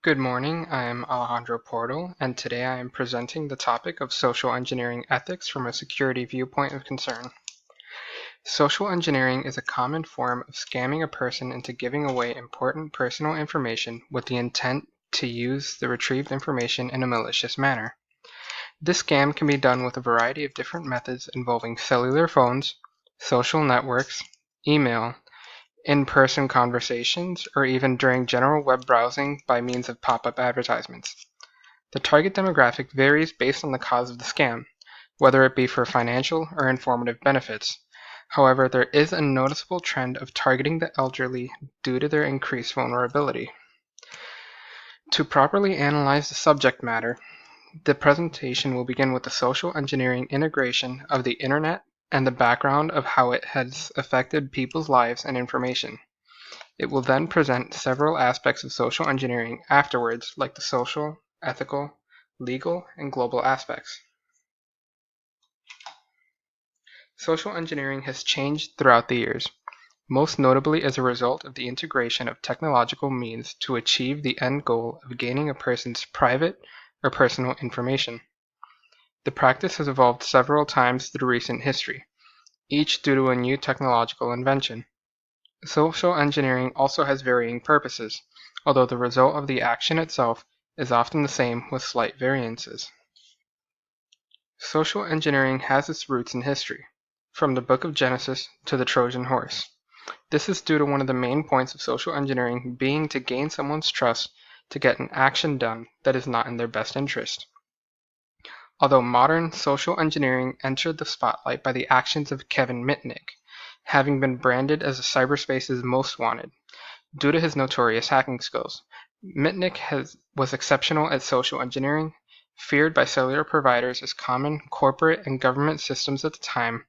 Good morning, I am Alejandro Portal, and today I am presenting the topic of social engineering ethics from a security viewpoint of concern. Social engineering is a common form of scamming a person into giving away important personal information with the intent to use the retrieved information in a malicious manner. This scam can be done with a variety of different methods involving cellular phones, social networks, email, in-person conversations, or even during general web browsing by means of pop-up advertisements. The target demographic varies based on the cause of the scam, whether it be for financial or informative benefits. However, there is a noticeable trend of targeting the elderly due to their increased vulnerability. To properly analyze the subject matter, the presentation will begin with the social engineering integration of the Internet and the background of how it has affected people's lives and information. It will then present several aspects of social engineering afterwards, like the social, ethical, legal, and global aspects. Social engineering has changed throughout the years, most notably as a result of the integration of technological means to achieve the end goal of gaining a person's private or personal information. The practice has evolved several times through recent history, each due to a new technological invention. Social engineering also has varying purposes, although the result of the action itself is often the same with slight variances. Social engineering has its roots in history, from the Book of Genesis to the Trojan horse. This is due to one of the main points of social engineering being to gain someone's trust to get an action done that is not in their best interest. Although modern social engineering entered the spotlight by the actions of Kevin Mitnick, having been branded as cyberspace's most wanted, due to his notorious hacking skills. Mitnick was exceptional at social engineering, feared by cellular providers as common corporate and government systems at the time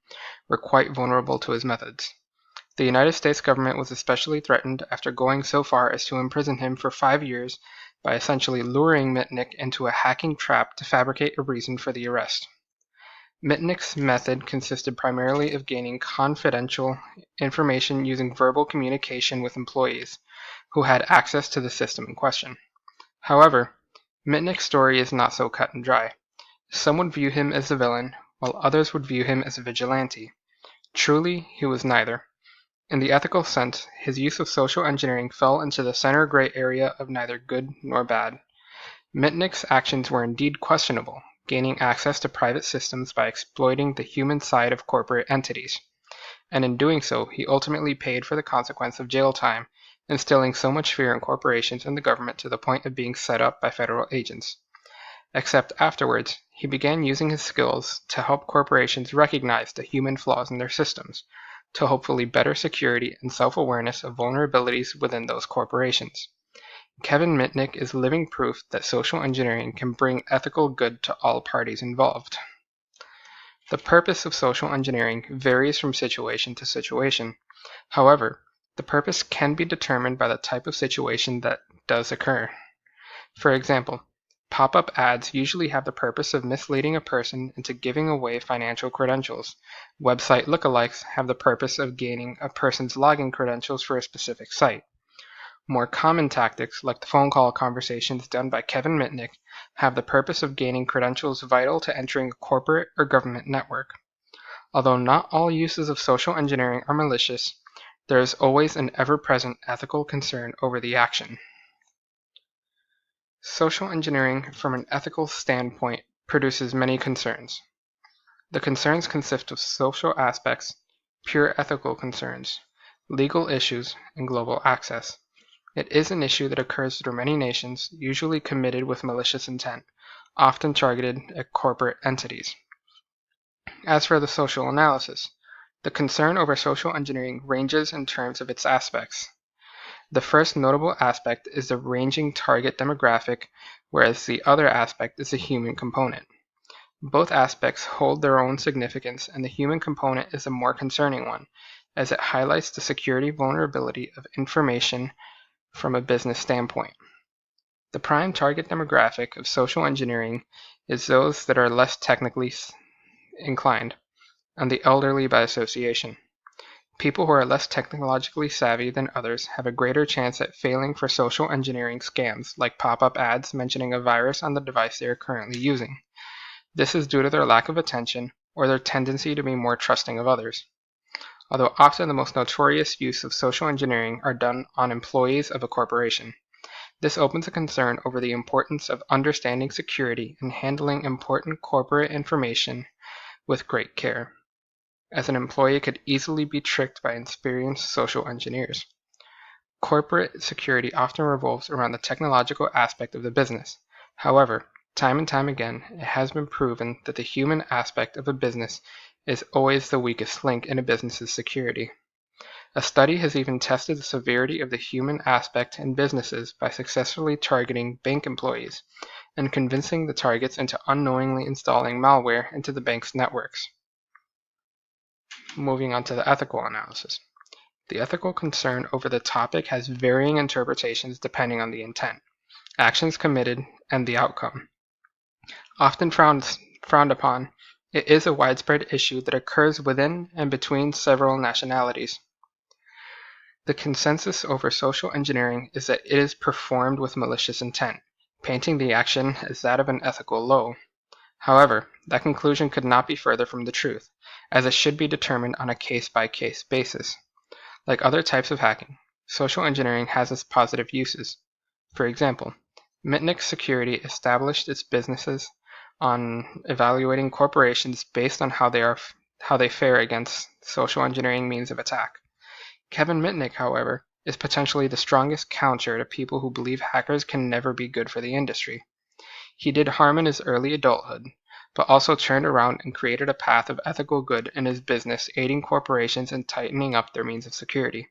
were quite vulnerable to his methods. The United States government was especially threatened after going so far as to imprison him for 5 years by essentially luring Mitnick into a hacking trap to fabricate a reason for the arrest. Mitnick's method consisted primarily of gaining confidential information using verbal communication with employees who had access to the system in question. However, Mitnick's story is not so cut and dry. Some would view him as the villain, while others would view him as a vigilante. Truly, he was neither. In the ethical sense, his use of social engineering fell into the center gray area of neither good nor bad. Mitnick's actions were indeed questionable, gaining access to private systems by exploiting the human side of corporate entities. And in doing so, he ultimately paid for the consequence of jail time, instilling so much fear in corporations and the government to the point of being set up by federal agents. Except afterwards, he began using his skills to help corporations recognize the human flaws in their systems, to hopefully better security and self-awareness of vulnerabilities within those corporations. Kevin Mitnick is living proof that social engineering can bring ethical good to all parties involved. The purpose of social engineering varies from situation to situation. However, the purpose can be determined by the type of situation that does occur. For example, pop-up ads usually have the purpose of misleading a person into giving away financial credentials. Website lookalikes have the purpose of gaining a person's login credentials for a specific site. More common tactics, like the phone call conversations done by Kevin Mitnick, have the purpose of gaining credentials vital to entering a corporate or government network. Although not all uses of social engineering are malicious, there is always an ever-present ethical concern over the action. Social engineering, from an ethical standpoint, produces many concerns. The concerns consist of social aspects, pure ethical concerns, legal issues, and global access. It is an issue that occurs through many nations, usually committed with malicious intent, often targeted at corporate entities. As for the social analysis, the concern over social engineering ranges in terms of its aspects. The first notable aspect is the ranging target demographic, whereas the other aspect is the human component. Both aspects hold their own significance, and the human component is a more concerning one, as it highlights the security vulnerability of information from a business standpoint. The prime target demographic of social engineering is those that are less technically inclined, and the elderly by association. People who are less technologically savvy than others have a greater chance at failing for social engineering scams, like pop-up ads mentioning a virus on the device they are currently using. This is due to their lack of attention or their tendency to be more trusting of others. Although often the most notorious use of social engineering are done on employees of a corporation. This opens a concern over the importance of understanding security and handling important corporate information with great care, as an employee could easily be tricked by experienced social engineers. Corporate security often revolves around the technological aspect of the business. However, time and time again, it has been proven that the human aspect of a business is always the weakest link in a business's security. A study has even tested the severity of the human aspect in businesses by successfully targeting bank employees and convincing the targets into unknowingly installing malware into the bank's networks. Moving on to the ethical analysis. The ethical concern over the topic has varying interpretations depending on the intent, actions committed, and the outcome. Often frowned upon, it is a widespread issue that occurs within and between several nationalities. The consensus over social engineering is that it is performed with malicious intent, painting the action as that of an ethical low. However, that conclusion could not be further from the truth, as it should be determined on a case-by-case basis. Like other types of hacking, social engineering has its positive uses. For example, Mitnick Security established its businesses on evaluating corporations based on how they fare against social engineering means of attack. Kevin Mitnick, however, is potentially the strongest counter to people who believe hackers can never be good for the industry. He did harm in his early adulthood, but also turned around and created a path of ethical good in his business, aiding corporations in tightening up their means of security.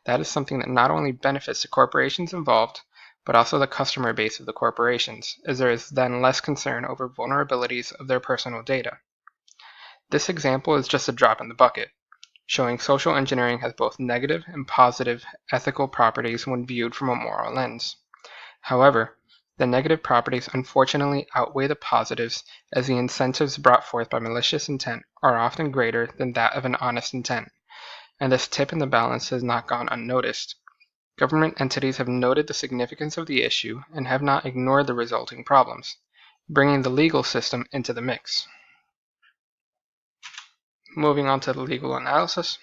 That is something that not only benefits the corporations involved, but also the customer base of the corporations, as there is then less concern over vulnerabilities of their personal data. This example is just a drop in the bucket, showing social engineering has both negative and positive ethical properties when viewed from a moral lens. However, the negative properties unfortunately outweigh the positives, as the incentives brought forth by malicious intent are often greater than that of an honest intent, and this tip in the balance has not gone unnoticed. Government entities have noted the significance of the issue and have not ignored the resulting problems, bringing the legal system into the mix. Moving on to the legal analysis.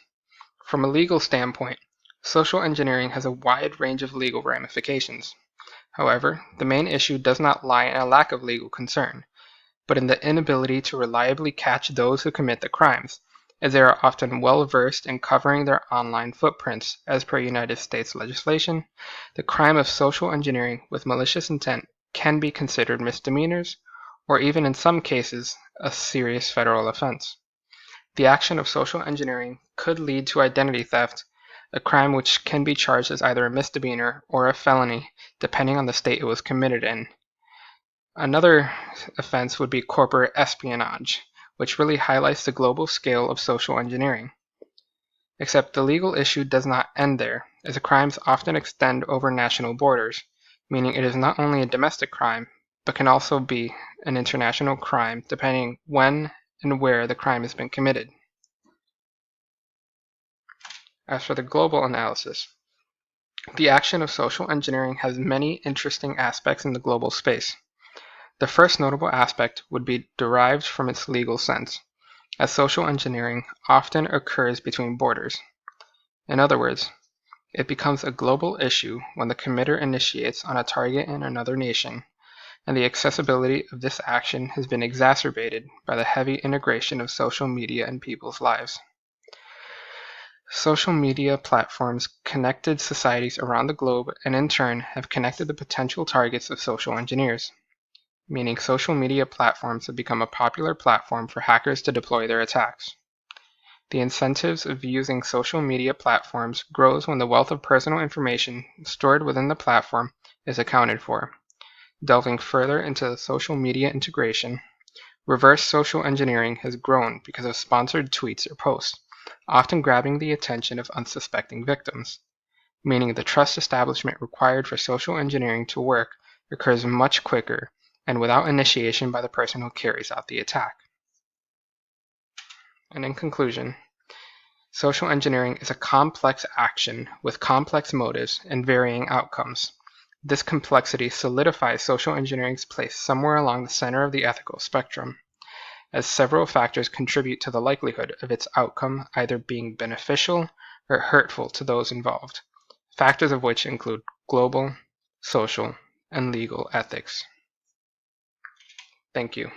From a legal standpoint, social engineering has a wide range of legal ramifications. However, the main issue does not lie in a lack of legal concern, but in the inability to reliably catch those who commit the crimes, as they are often well versed in covering their online footprints. As per United States legislation, the crime of social engineering with malicious intent can be considered misdemeanors, or even in some cases, a serious federal offense. The action of social engineering could lead to identity theft, a crime which can be charged as either a misdemeanor or a felony, depending on the state it was committed in. Another offense would be corporate espionage, which really highlights the global scale of social engineering. Except the legal issue does not end there, as the crimes often extend over national borders, meaning it is not only a domestic crime, but can also be an international crime depending when and where the crime has been committed. As for the global analysis, the action of social engineering has many interesting aspects in the global space. The first notable aspect would be derived from its legal sense, as social engineering often occurs between borders. In other words, it becomes a global issue when the committer initiates on a target in another nation, and the accessibility of this action has been exacerbated by the heavy integration of social media in people's lives. Social media platforms connected societies around the globe and in turn have connected the potential targets of social engineers, meaning social media platforms have become a popular platform for hackers to deploy their attacks. The incentives of using social media platforms grows when the wealth of personal information stored within the platform is accounted for. Delving further into the social media integration, reverse social engineering has grown because of sponsored tweets or posts, often grabbing the attention of unsuspecting victims, meaning the trust establishment required for social engineering to work occurs much quicker and without initiation by the person who carries out the attack. And in conclusion, Social engineering is a complex action with complex motives and varying outcomes. This complexity solidifies social engineering's place somewhere along the center of the ethical spectrum, as several factors contribute to the likelihood of its outcome either being beneficial or hurtful to those involved, factors of which include global, social, and legal ethics. Thank you.